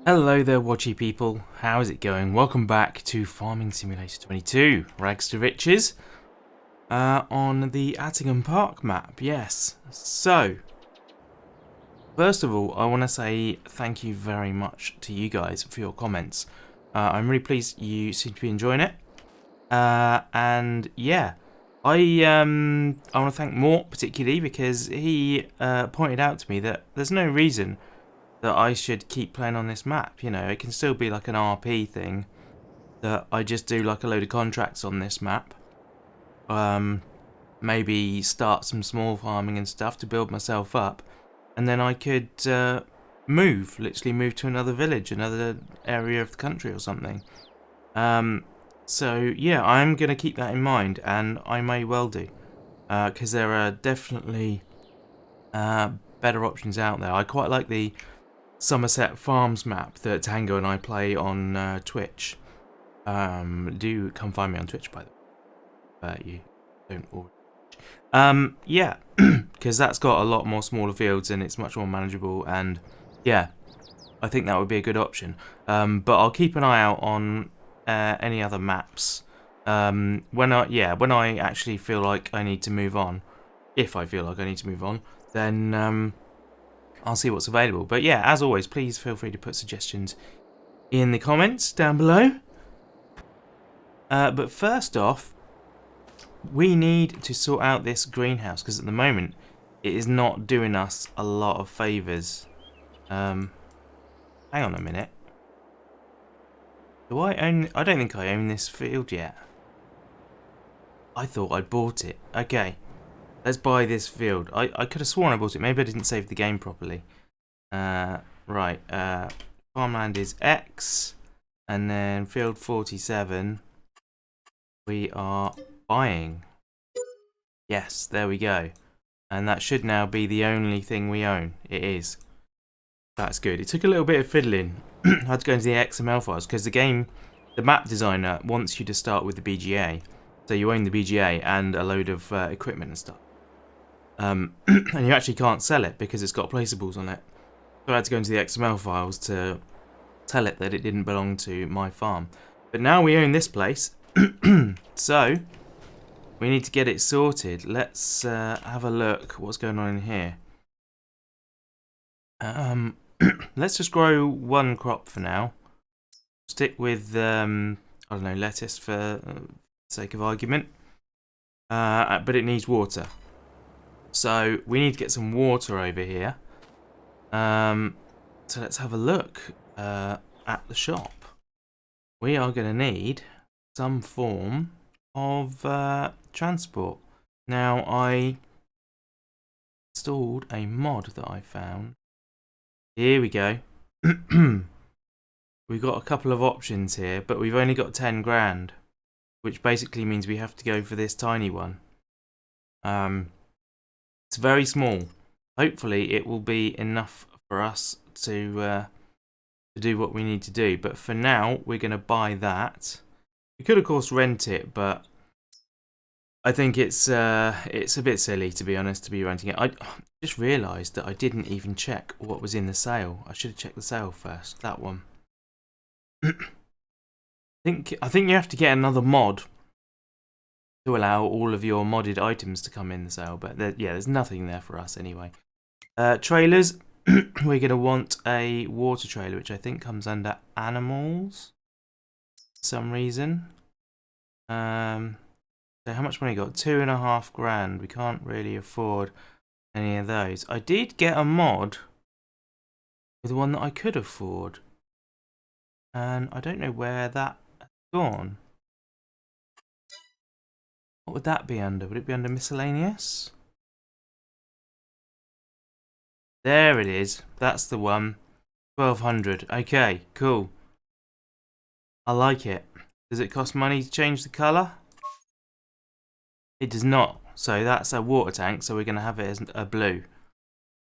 Hello there, watchy people. How's it going? Welcome back to Farming Simulator 22, Rags to Riches, on the Attingham Park map. Yes. So, first of all, I want to say thank you very much to you guys for your comments. I'm really pleased you seem to be enjoying it. And yeah, I want to thank Mort particularly because he pointed out to me that there's no reason that I should keep playing on this map. You know, it can still be like an RP thing that I just do like a load of contracts on this map. Maybe start some small farming and stuff to build myself up, and then I could literally move to another village, another area of the country or something. So yeah, I'm gonna keep that in mind, and I may well do, because there are definitely better options out there. I quite like the Somerset Farms map that Tango and I play on Twitch. Do come find me on Twitch, by the way. You don't already. Yeah, because that's got a lot more smaller fields and it's much more manageable. And yeah, I think that would be a good option. But I'll keep an eye out on any other maps. When I actually feel like I need to move on, if I feel like I need to move on, then I'll see what's available. But yeah, as always, please feel free to put suggestions in the comments down below. But first off, we need to sort out this greenhouse because at the moment it is not doing us a lot of favours. Hang on a minute. Do I own? I don't think I own this field yet. I thought I bought it. Okay, let's buy this field. I could have sworn I bought it. Maybe I didn't save the game properly. Right. Farmland is X, and then field 47. We are buying. Yes, there we go. And that should now be the only thing we own. It is. That's good. It took a little bit of fiddling. I had to go into the XML files because the map designer wants you to start with the BGA. So you own the BGA and a load of equipment and stuff. And you actually can't sell it because it's got placeables on it. So I had to go into the XML files to tell it that it didn't belong to my farm. But now we own this place. So we need to get it sorted. Let's have a look what's going on in here. Let's just grow one crop for now. Stick with I don't know, lettuce for the sake of argument. But it needs water. So we need to get some water over here. So let's have a look at the shop. We are going to need some form of transport. Now, I installed a mod that I found. Here we go. We've got a couple of options here, but we've only got 10 grand, which basically means we have to go for this tiny one. It's very small. Hopefully it will be enough for us to do what we need to do. But for now, we're going to buy that. We could, of course, rent it, but I think it's a bit silly, to be honest, to be renting it. I just realised that I didn't even check what was in the sale. I should have checked the sale first. That one. I think you have to get another mod to allow all of your modded items to come in the sale. But there's nothing there for us anyway. Trailers. We're going to want a water trailer, which I think comes under animals for some reason. So how much money got? 2.5 grand. We can't really afford any of those. I did get a mod with one that I could afford. And I don't know where that has gone. What would that be under? Would it be under miscellaneous? There it is. That's the one. 1200. Okay, cool. I like it. Does it cost money to change the colour? It does not. So that's a water tank, so we're going to have it as a blue.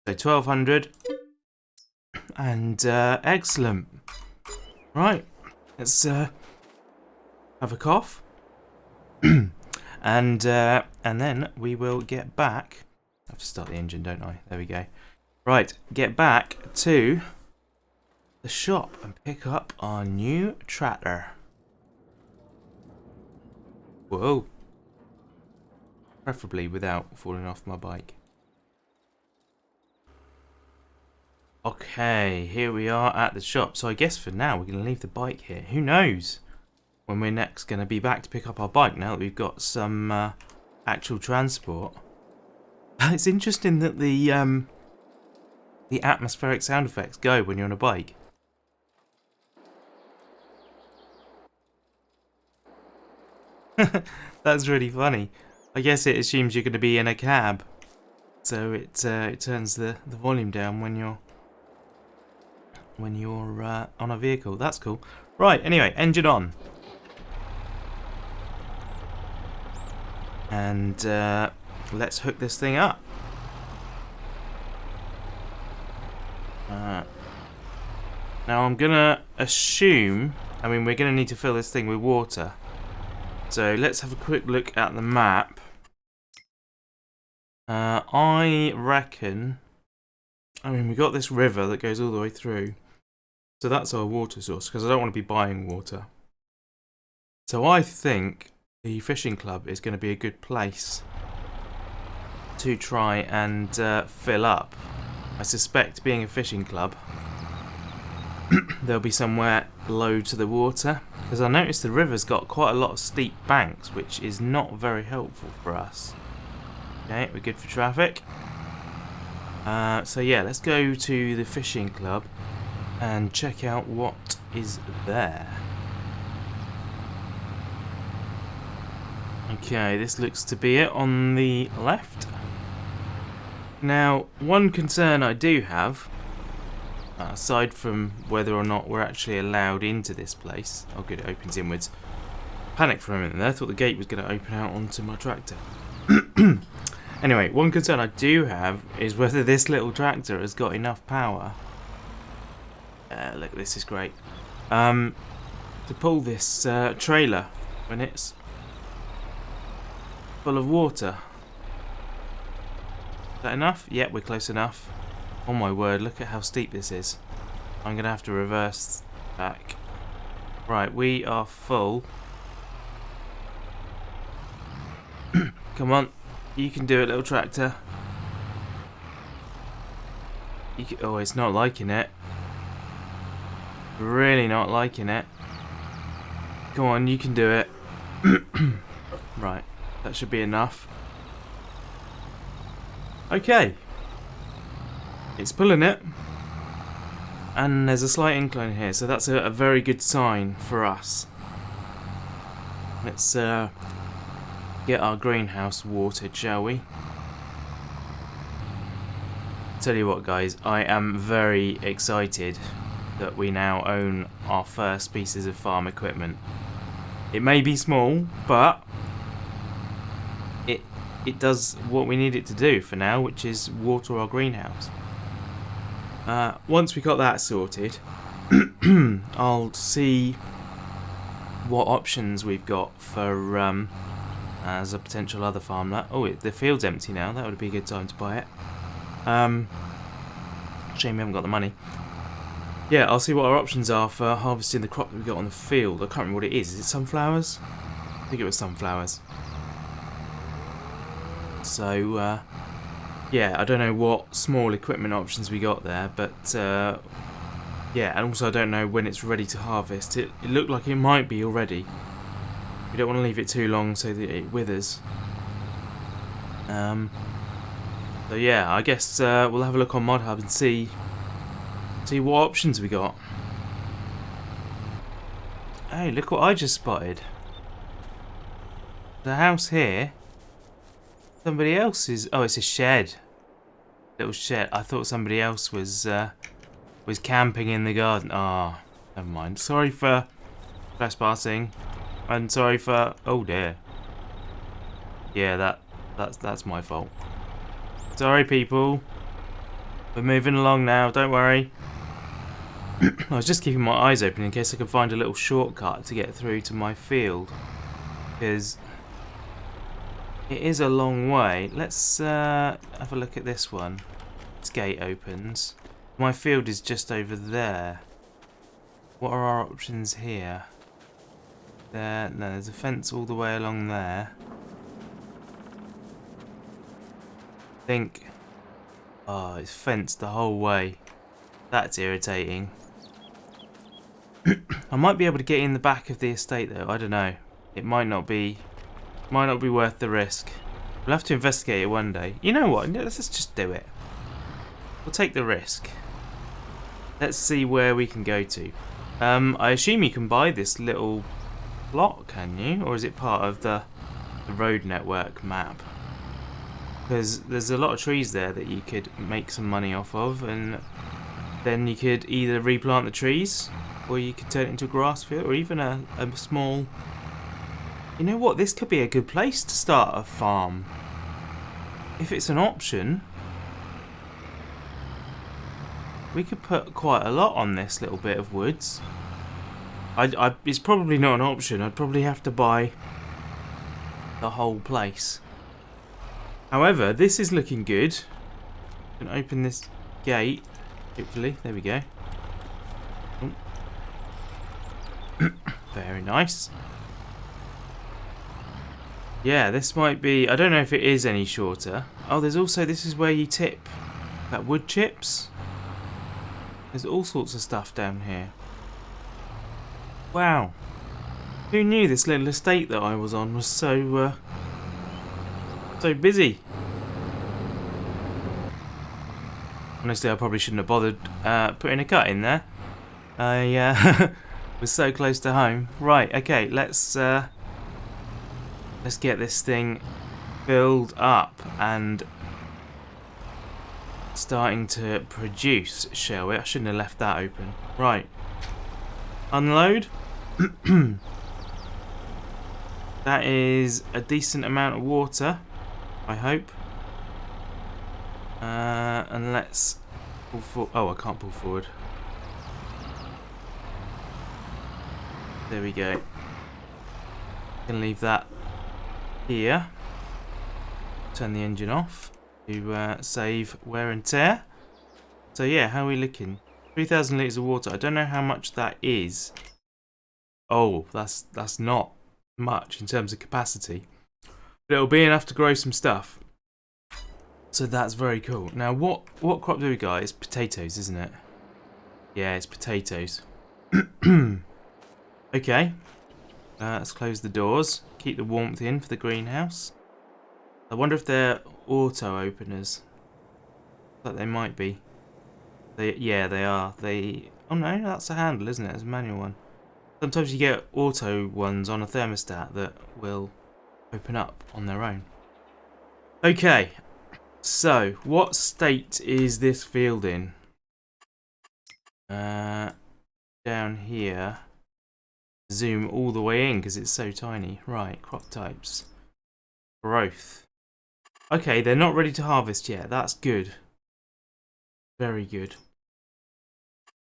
So 1200. And excellent. Right. Let's have a cough. and then we will get back. I have to start the engine, don't I? There we go. Right, get back to the shop and pick up our new tractor. Whoa. Preferably without falling off my bike. Okay, here we are at the shop. So I guess for now we're going to leave the bike here. Who knows when we're next going to be back to pick up our bike now that we've got some actual transport. It's interesting that the atmospheric sound effects go when you're on a bike. That's really funny. I guess it assumes you're going to be in a cab, so it turns the volume down when you're on a vehicle. That's cool. Right. Anyway, engine on, and let's hook this thing up. Now I'm gonna assume. I mean, we're gonna need to fill this thing with water. So let's have a quick look at the map. I reckon. I mean, we got this river that goes all the way through. So that's our water source, because I don't want to be buying water. So I think the fishing club is going to be a good place to try and fill up. I suspect, being a fishing club, there'll be somewhere low to the water, because I noticed the river's got quite a lot of steep banks, which is not very helpful for us. Okay, we're good for traffic. So yeah, let's go to the fishing club and check out what is there. Okay, this looks to be it on the left. Now, one concern I do have, aside from whether or not we're actually allowed into this place. Oh good, it opens inwards. Panicked for a minute there, I thought the gate was going to open out onto my tractor. Anyway, one concern I do have is whether this little tractor has got enough power. Look, this is great. To pull this trailer when it's full of water. Is that enough? Yeah, we're close enough. Oh my word, look at how steep this is. I'm going to have to reverse back. Right, we are full. Come on. You can do it, little tractor. Oh, it's not liking it. Really not liking it. Come on, you can do it. Right, that should be enough. Okay. It's pulling it. And there's a slight incline here, so that's a very good sign for us. Let's get our greenhouse watered, shall we? Tell you what, guys, I am very excited that we now own our first pieces of farm equipment. It may be small, but it does what we need it to do for now, which is water our greenhouse. Once we got that sorted, I'll see what options we've got for as a potential other farmland. Oh, the field's empty now. That would be a good time to buy it. Shame we haven't got the money. Yeah, I'll see what our options are for harvesting the crop that we got on the field. I can't remember what it is. Is it sunflowers? I think it was sunflowers. So, yeah, I don't know what small equipment options we got there, but yeah, and also I don't know when it's ready to harvest. It looked like it might be already. We don't want to leave it too long so that it withers. So yeah, I guess we'll have a look on Mod Hub and see what options we got. Hey, look what I just spotted. The house here. Somebody else is. Oh, it's a shed. Little shed. I thought somebody else was camping in the garden. Ah, oh, never mind. Sorry for trespassing. And sorry for. Oh dear. Yeah, that's my fault. Sorry, people. We're moving along now. Don't worry. I was just keeping my eyes open in case I could find a little shortcut to get through to my field, because it is a long way. Let's have a look at this one. This gate opens. My field is just over there. What are our options here? There, no, there's a fence all the way along there. I think... Oh, it's fenced the whole way. That's irritating. I might be able to get in the back of the estate though, I don't know. It might not be worth the risk. We'll have to investigate it one day. You know what, let's just do it. We'll take the risk. Let's see where we can go to. I assume you can buy this little plot, can you? Or is it part of the road network map? Because there's a lot of trees there that you could make some money off of, and then you could either replant the trees, or you could turn it into a grass field, or even a small... You know what, this could be a good place to start a farm. If it's an option, we could put quite a lot on this little bit of woods. It's probably not an option. I'd probably have to buy the whole place. However, this is looking good. I can open this gate, hopefully. There we go. Very nice. Yeah, this might be... I don't know if it is any shorter. Oh, there's also... This is where you tip that wood chips. There's all sorts of stuff down here. Wow. Who knew this little estate that I was on was so busy? Honestly, I probably shouldn't have bothered putting a cut in there. I was so close to home. Right, okay, let's get this thing filled up and starting to produce, shall we? I shouldn't have left that open. Right. Unload. That is a decent amount of water, I hope. And let's pull forward. Oh, I can't pull forward. There we go. Can leave that here. Turn the engine off to save wear and tear. So yeah, how are we looking? 3,000 litres of water. I don't know how much that is. Oh, that's not much in terms of capacity. But it'll be enough to grow some stuff. So that's very cool. Now what crop do we got? It's potatoes, isn't it? Yeah, it's potatoes. Okay. Let's close the doors. Keep the warmth in for the greenhouse. I wonder if they're auto openers. But they might be. Yeah, they are. Oh no, that's a handle, isn't it? It's a manual one. Sometimes you get auto ones on a thermostat that will open up on their own. Okay, so what state is this field in? Down here. Zoom all the way in because it's so tiny. Right, crop types. Growth. Okay, they're not ready to harvest yet. That's good. Very good.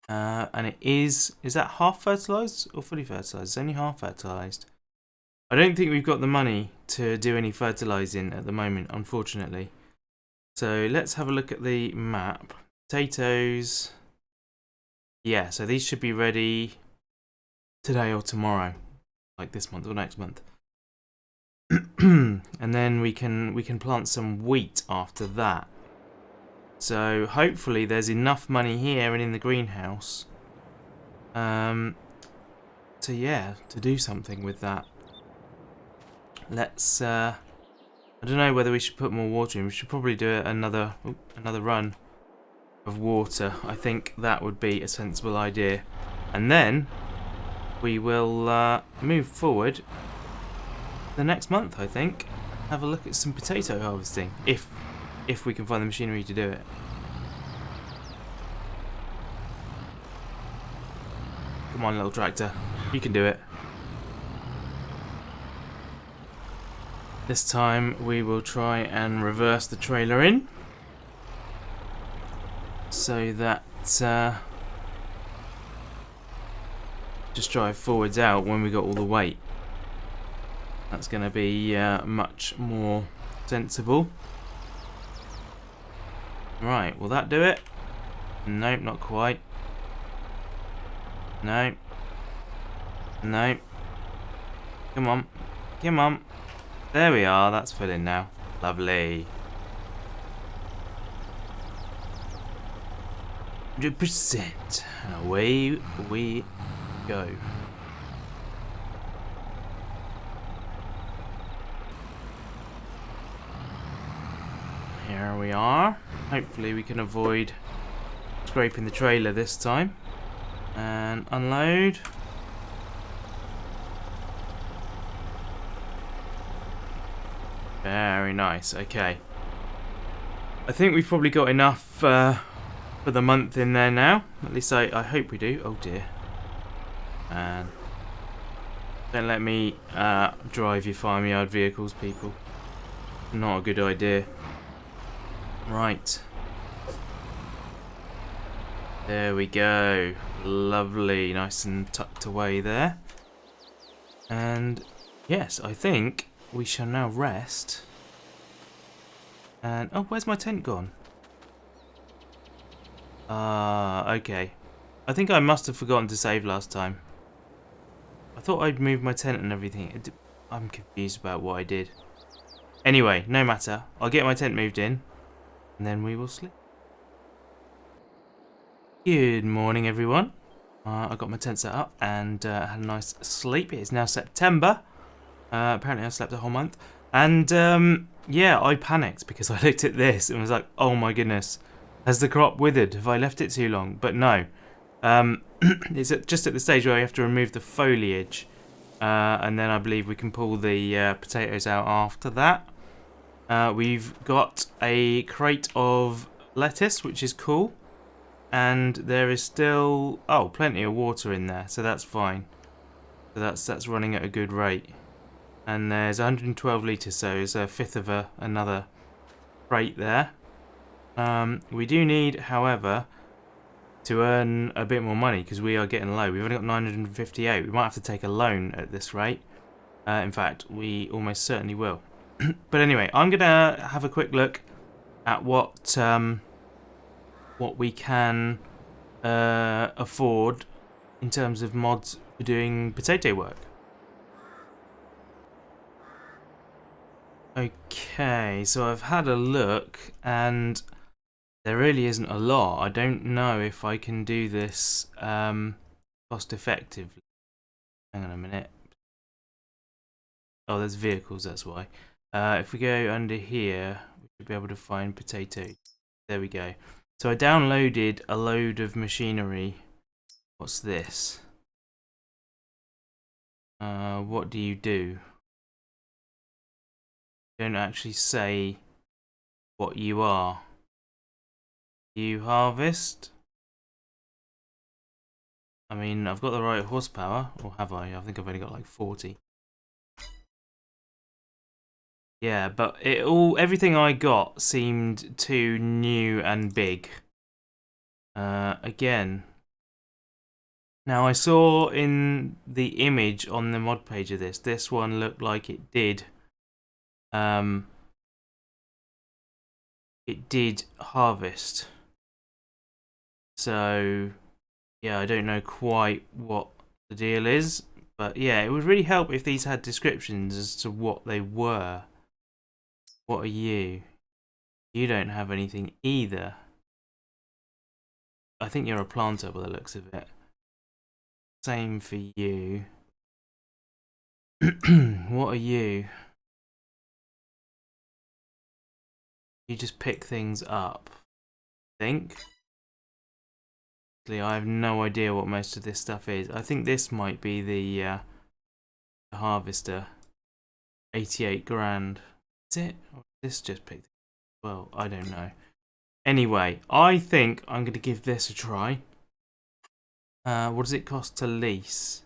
And it is that half fertilized or fully fertilized? It's only half fertilized. I don't think we've got the money to do any fertilizing at the moment, unfortunately. So let's have a look at the map. Potatoes. Yeah, so these should be ready today or tomorrow, like this month or next month. And then we can plant some wheat after that. So hopefully there's enough money here and in the greenhouse to do something with that. Let's I don't know whether we should put more water in. We should probably do another run of water. I think that would be a sensible idea. And then we will move forward the next month, I think. Have a look at some potato harvesting if we can find the machinery to do it. Come on, little tractor. You can do it. This time we will try and reverse the trailer in so that just drive forwards out when we got all the weight. That's going to be much more sensible. Right, will that do it? Nope, not quite. No. No. Come on. Come on. There we are. That's filling now. Lovely. 100%. Away we go. Here we are. Hopefully we can avoid scraping the trailer this time. And unload. Very nice. Okay. I think we've probably got enough for the month in there now. At least I hope we do. Oh dear. And don't let me drive your farmyard vehicles, people. Not a good idea. Right. There we go. Lovely. Nice and tucked away there. And yes, I think we shall now rest. And oh, where's my tent gone? Okay. I think I must have forgotten to save last time. I thought I'd moved my tent and everything. I'm confused about what I did. Anyway, no matter. I'll get my tent moved in, and then we will sleep. Good morning, everyone. I got my tent set up and had a nice sleep. It is now September. Apparently I slept a whole month. And yeah, I panicked because I looked at this and was like, oh my goodness. Has the crop withered? Have I left it too long? But no. It's just at the stage where I have to remove the foliage. And then I believe we can pull the potatoes out after that. We've got a crate of lettuce, which is cool. And there is still, plenty of water in there, so that's fine. So that's running at a good rate. And there's 112 litres, so it's a fifth of another crate there. We do need, however, to earn a bit more money because we are getting low. We've only got 958. We might have to take a loan at this rate. In fact, we almost certainly will. But anyway, I'm gonna have a quick look at what we can afford in terms of mods for doing potato work. Okay, so I've had a look and there really isn't a lot. I don't know if I can do this cost effectively. Hang on a minute. Oh, there's vehicles, that's why. If we go under here, we should be able to find potatoes. There we go. So I downloaded a load of machinery. What's this? What do you do? Don't actually say what you are. You harvest? I mean, I've got the right horsepower, or have I? I think I've only got like 40. Yeah, but everything I got seemed too new and big. Again. Now I saw in the image on the mod page of this one looked like it did harvest. So yeah, I don't know quite what the deal is, but yeah, it would really help if these had descriptions as to what they were. What are you? You don't have anything either. I think you're a planter by the looks of it. Same for you. What are you? You just pick things up, I think. I have no idea what most of this stuff is. I think this might be the harvester. 88 grand. Is it? Or this just picked it? Well, I don't know. Anyway, I think I'm going to give this a try. What does it cost to lease?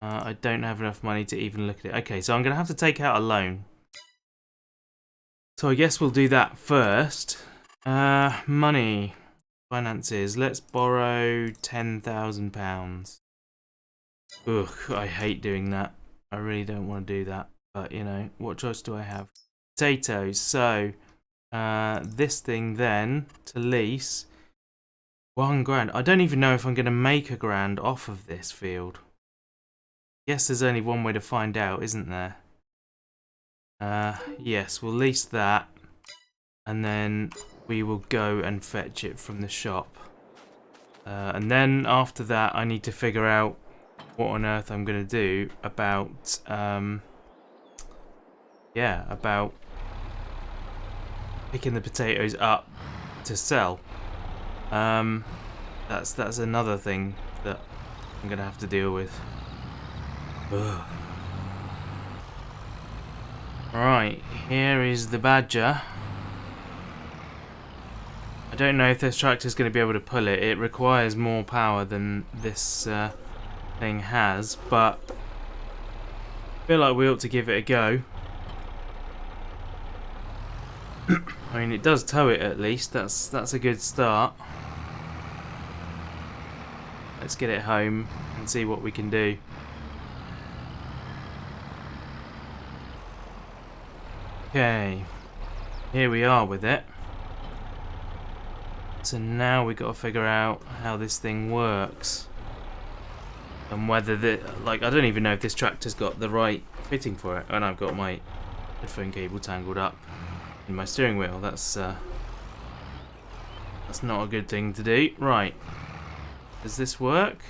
I don't have enough money to even look at it. Okay, so I'm going to have to take out a loan. So I guess we'll do that first. Money. Finances. Let's borrow £10,000. Ugh, I hate doing that. I really don't want to do that. But, you know, what choice do I have? Potatoes. So, this thing then, to lease, 1 grand. I don't even know if I'm going to make a grand off of this field. Guess there's only one way to find out, isn't there? Yes, we'll lease that. And then we will go and fetch it from the shop. And then after that, I need to figure out what on earth I'm going to do about, yeah, about picking the potatoes up to sell. That's another thing that I'm going to have to deal with. Ugh. Right, here is the Badger. I don't know if this tractor's going to be able to pull it. It requires more power than this thing has, but I feel like we ought to give it a go. I mean, it does tow it at least. That's a good start. Let's get it home and see what we can do. Okay, here we are with it. So now we've got to figure out how this thing works. And whether I don't even know if this tractor's got the right fitting for it. And I've got my headphone cable tangled up in my steering wheel. That's not a good thing to do. Right. Does this work?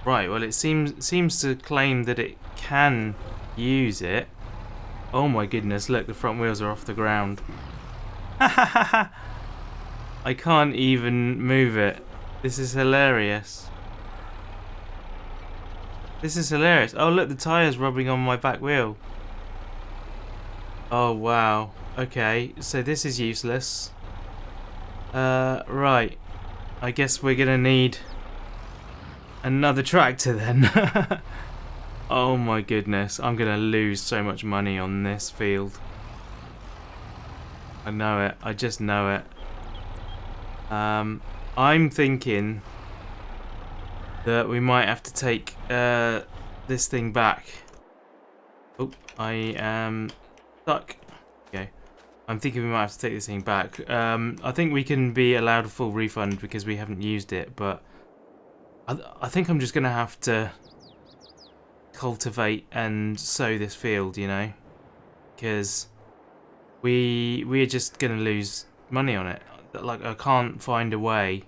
Right, well it seems to claim that it can use it. Oh my goodness, look, the front wheels are off the ground. Ha ha ha ha! I can't even move it. This is hilarious. This is hilarious. Oh look, the tyre's rubbing on my back wheel. Oh wow. Okay, so this is useless. Right. I guess we're gonna need another tractor then. Oh my goodness, I'm gonna lose so much money on this field. I know it, I just know it. I'm thinking that we might have to take this thing back. Oh, I am stuck. Okay. I'm thinking we might have to take this thing back. I think we can be allowed a full refund because we haven't used it, but I think I'm just gonna have to cultivate and sow this field, you know, because we're just gonna lose money on it. Like, I can't find a way,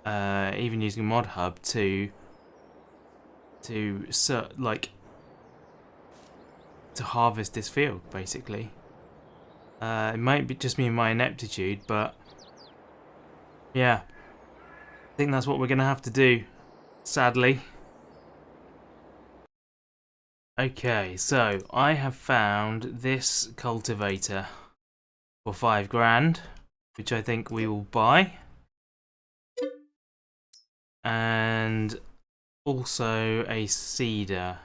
even using Mod Hub, to harvest this field. Basically, it might be just me and my ineptitude, but yeah, I think that's what we're gonna have to do, sadly. Okay, so I have found this cultivator for 5 grand, which I think we will buy. And also a seeder.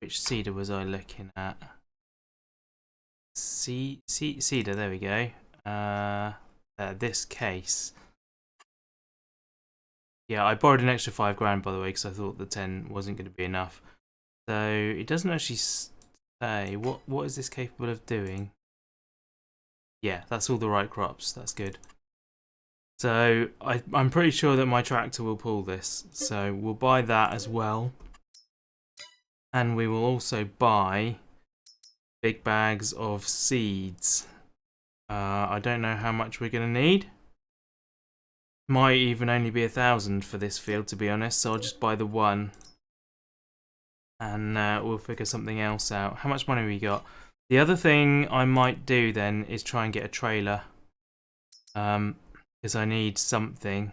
Which seeder was I looking at? Seeder, there we go. This case. Yeah, I borrowed an extra 5 grand, by the way, because I thought the 10 wasn't going to be enough. So it doesn't actually say what is this capable of doing. Yeah, that's all the right crops. That's good. So I'm pretty sure that my tractor will pull this. So we'll buy that as well. And we will also buy big bags of seeds. I don't know how much we're going to need. Might even only be 1,000 for this field, to be honest. So I'll just buy the one. And we'll figure something else out. How much money we got? The other thing I might do then is try and get a trailer. Because I need something.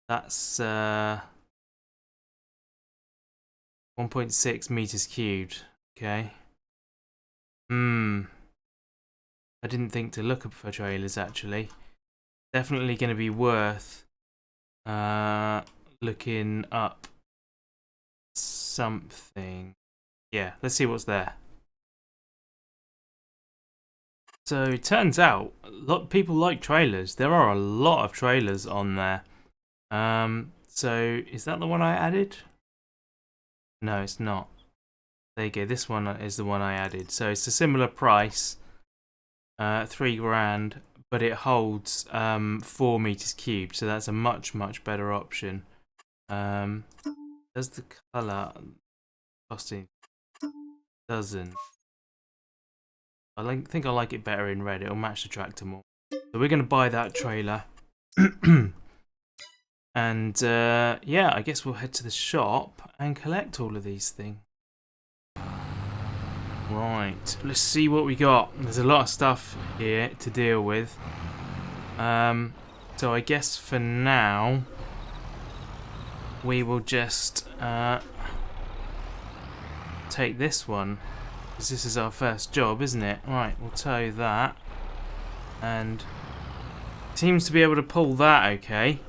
That's 1.6 meters cubed. Okay. I didn't think to look up for trailers, actually. Definitely going to be worth looking up something. Yeah, let's see what's there. So it turns out a lot of people like trailers. There are a lot of trailers on there. So is that the one I added? No, it's not. There you go. This one is the one I added. So it's a similar price, 3 grand, but it holds 4 meters cubed, so that's a much better option. Does the color costing doesn't? Think I like it better in red. It'll match the tractor more. So we're gonna buy that trailer. And yeah, I guess we'll head to the shop and collect all of these things. Right, let's see what we got. There's a lot of stuff here to deal with. So I guess for now we will just take this one, because this is our first job, isn't it? Right, we'll tow that, and seems to be able to pull that okay,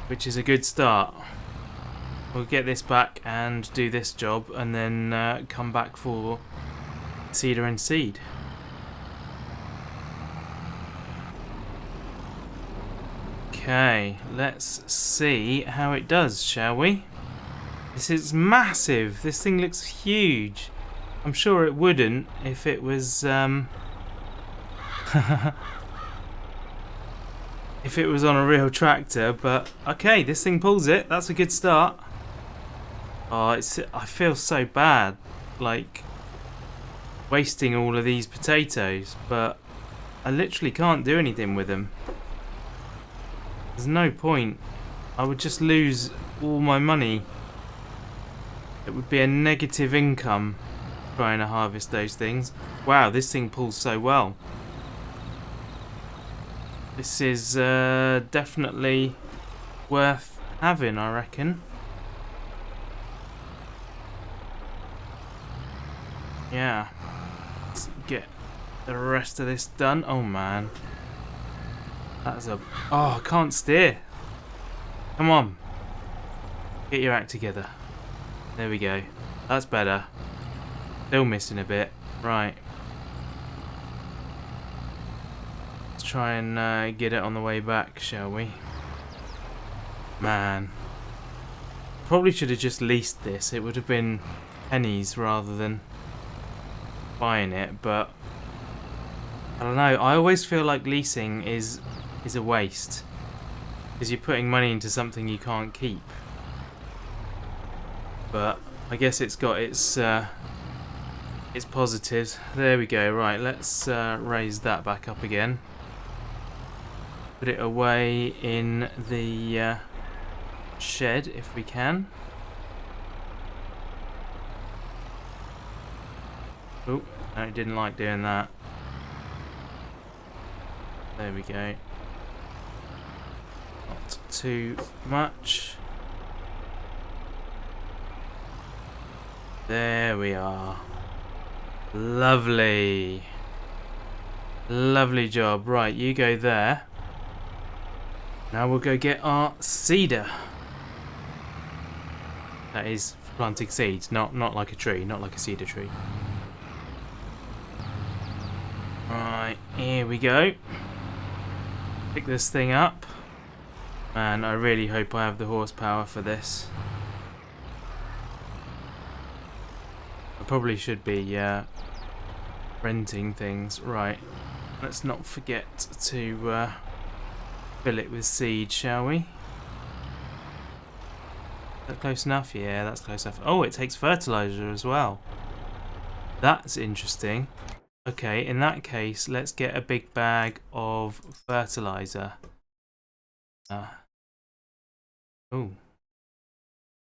which is a good start. We'll get this back and do this job, and then come back for seeder and seed. Okay, let's see how it does, shall we? This is massive. This thing looks huge. I'm sure it wouldn't if it was if it was on a real tractor, but okay, this thing pulls it. That's a good start. Oh, I feel so bad, like wasting all of these potatoes, but I literally can't do anything with them. There's no point. I would just lose all my money. It would be a negative income trying to harvest those things. Wow, this thing pulls so well. This is definitely worth having, I reckon. Yeah. Let's get the rest of this done. Oh man. That's a... Oh, I can't steer. Come on. Get your act together. There we go. That's better. Still missing a bit. Right. Let's try and get it on the way back, shall we? Man. Probably should have just leased this. It would have been pennies rather than buying it, but I don't know. I always feel like leasing is a waste, because you're putting money into something you can't keep. But I guess it's got its positives. There we go. Right, let's raise that back up again. Put it away in the shed if we can. Oh, no, it didn't like doing that. There we go. Not too much. There we are. Lovely. Lovely job. Right, you go there. Now we'll go get our seeder. That is for planting seeds, not like a tree, not like a cedar tree. Right, here we go. Pick this thing up. Man, I really hope I have the horsepower for this. I probably should be renting things. Right, let's not forget to fill it with seed, shall we? Is that close enough? Yeah, that's close enough. Oh, it takes fertilizer as well. That's interesting. Okay, in that case, let's get a big bag of fertilizer. Oh,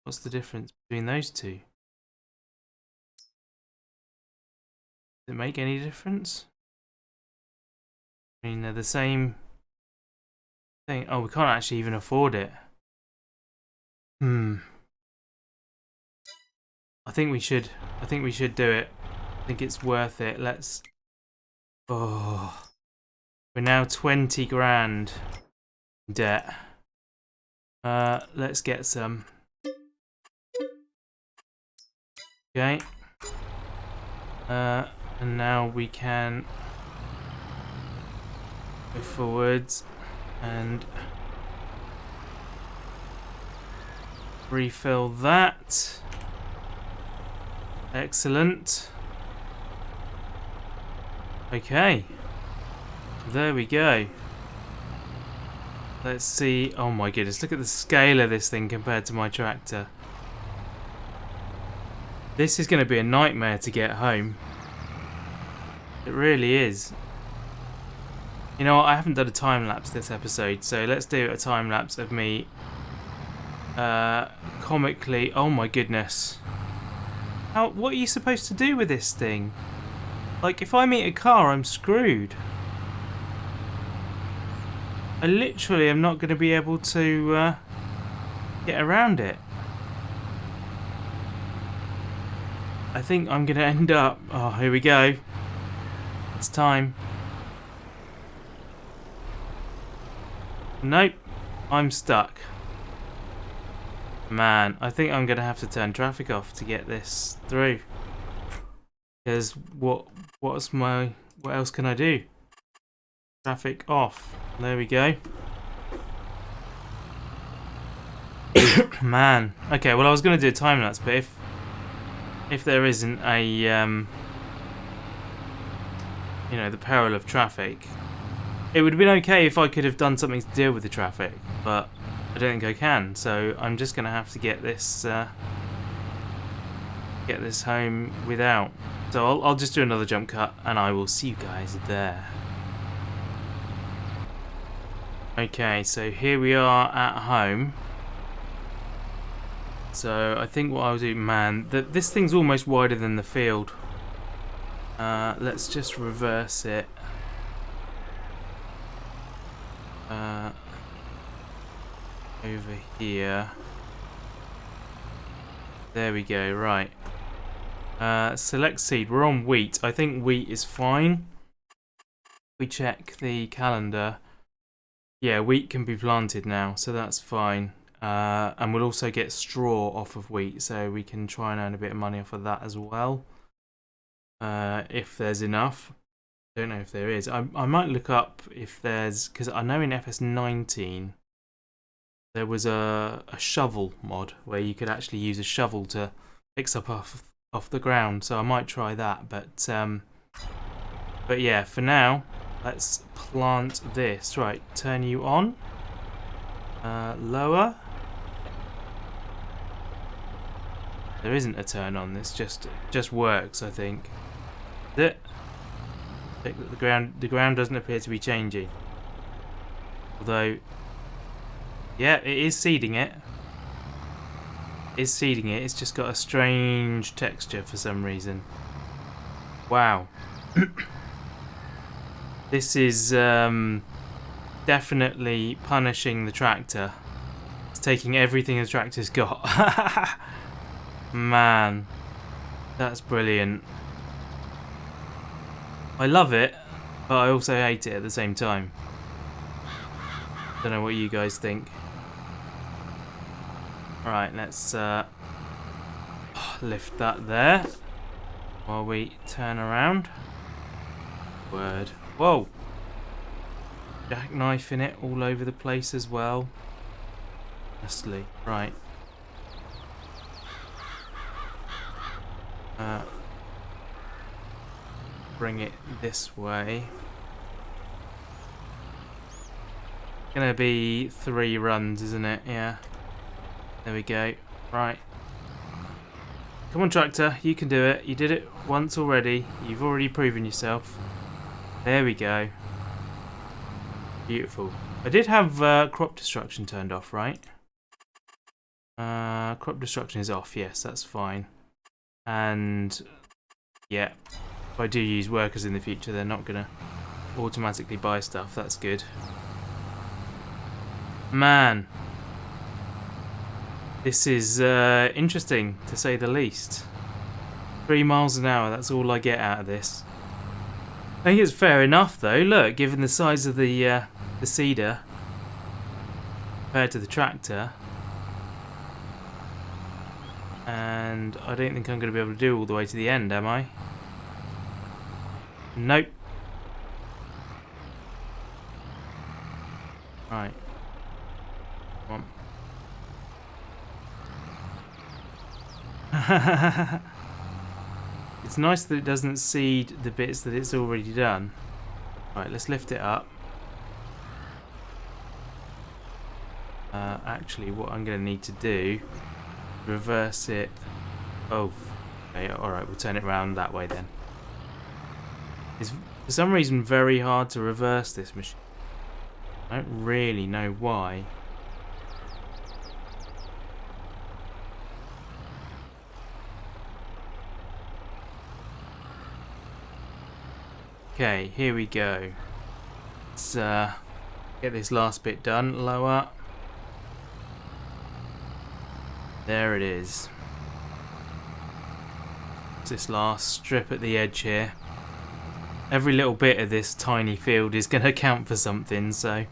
what's the difference between those two? Does it make any difference? I mean, they're the same thing. Oh, we can't actually even afford it. I think we should do it. I think it's worth it. Let's... Oh, we're now 20 grand in debt. Let's get some. Okay. And now we can go forwards and refill that. Excellent. Okay. There we go. Let's see. Oh my goodness, look at the scale of this thing compared to my tractor. This is going to be a nightmare to get home. It really is. You know what, I haven't done a time lapse this episode, so let's do a time lapse of me comically. Oh my goodness. What are you supposed to do with this thing? Like, if I meet a car, I'm screwed. I literally am not going to be able to get around it. I think I'm going to end up... Oh, here we go. It's time. Nope. I'm stuck. Man, I think I'm going to have to turn traffic off to get this through. Because what else can I do? Traffic off. There we go. Man. Okay, well I was going to do a time lapse, but if there isn't a you know, the peril of traffic, it would have been okay if I could have done something to deal with the traffic, but I don't think I can. So I'm just going to have to get this home without. So I'll just do another jump cut, and I will see you guys there. Okay, so here we are at home. So I think what I'll do, man, this thing's almost wider than the field. Let's just reverse it. Over here. There we go, right. Select seed, we're on wheat. I think wheat is fine. We check the calendar. Yeah, wheat can be planted now, so that's fine. And we'll also get straw off of wheat, so we can try and earn a bit of money off of that as well. If there's enough. Don't know if there is. I might look up if there's... Because I know in FS19 there was a shovel mod where you could actually use a shovel to pick stuff off the ground, so I might try that. But yeah, for now... Let's plant this. Right, turn you on. Lower. There isn't a turn on. This just works, I think. The ground doesn't appear to be changing. Although, yeah, it is seeding it. It's seeding it. It's just got a strange texture for some reason. Wow. This is definitely punishing the tractor. It's taking everything the tractor's got. Man, that's brilliant. I love it, but I also hate it at the same time. Don't know what you guys think. Right, let's lift that there while we turn around. Word. Whoa! Jackknife in it all over the place as well. Honestly, right. Bring it this way. Gonna be 3 runs, isn't it? Yeah. There we go. Right. Come on, tractor. You can do it. You did it once already. You've already proven yourself. There we go. Beautiful. I did have crop destruction turned off, right? Crop destruction is off. Yes, that's fine. And yeah, if I do use workers in the future, they're not gonna automatically buy stuff. That's good. Man, this is interesting to say the least. 3 miles an hour. That's all I get out of this. I think it's fair enough though, look, given the size of the seeder compared to the tractor. And I don't think I'm going to be able to do all the way to the end, am I? Nope. Right. Come on. It's nice that it doesn't seed the bits that it's already done. Right, let's lift it up. Actually, what I'm going to need to do, reverse it. Oh, okay, alright, we'll turn it around that way then. It's for some reason very hard to reverse this machine. I don't really know why. Okay, here we go. Let's get this last bit done. Lower. There it is. It's this last strip at the edge here. Every little bit of this tiny field is going to count for something, so...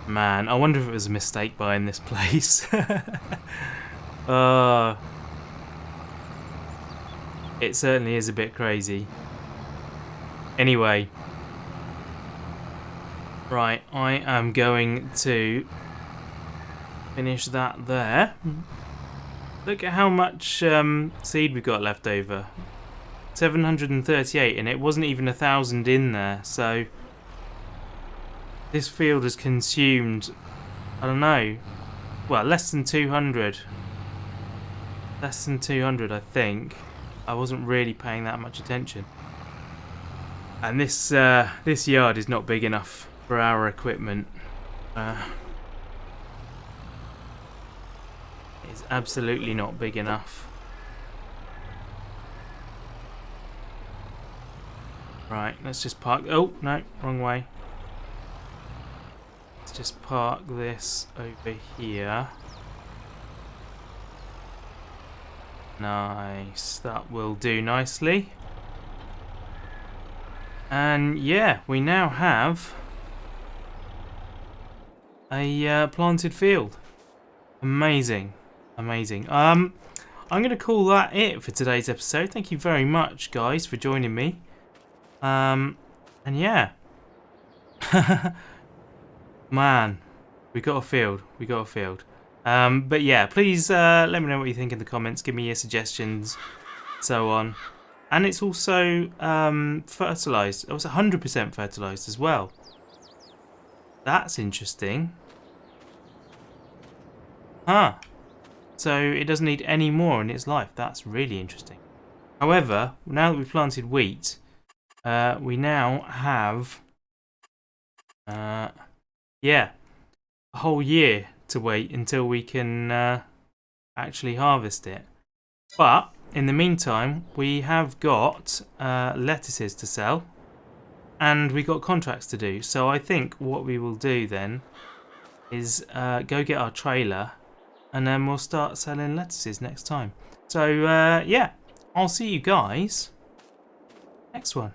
Man, I wonder if it was a mistake buying this place. It certainly is a bit crazy. Anyway. Right, I am going to finish that there. Look at how much seed we got left over. 738, and it wasn't even 1,000 in there, so this field has consumed, I don't know, well, less than 200. Less than 200, I think. I wasn't really paying that much attention. And this this yard is not big enough for our equipment. It's absolutely not big enough. Right, let's just park. Oh, no, wrong way. Let's just park this over here. Nice, that will do nicely. And yeah, we now have a planted field. Amazing, amazing. I'm going to call that it for today's episode. Thank you very much, guys, for joining me. And yeah. Man, we got a field. We got a field. But yeah, please let me know what you think in the comments. Give me your suggestions, so on. And it's also fertilised. It was 100% fertilised as well. That's interesting. Huh. So it doesn't need any more in its life. That's really interesting. However, now that we've planted wheat, we now have, yeah, a whole year to wait until we can actually harvest it. But in the meantime, we have got lettuces to sell, and we got contracts to do. So I think what we will do then is go get our trailer, and then we'll start selling lettuces next time. So yeah, I'll see you guys next one.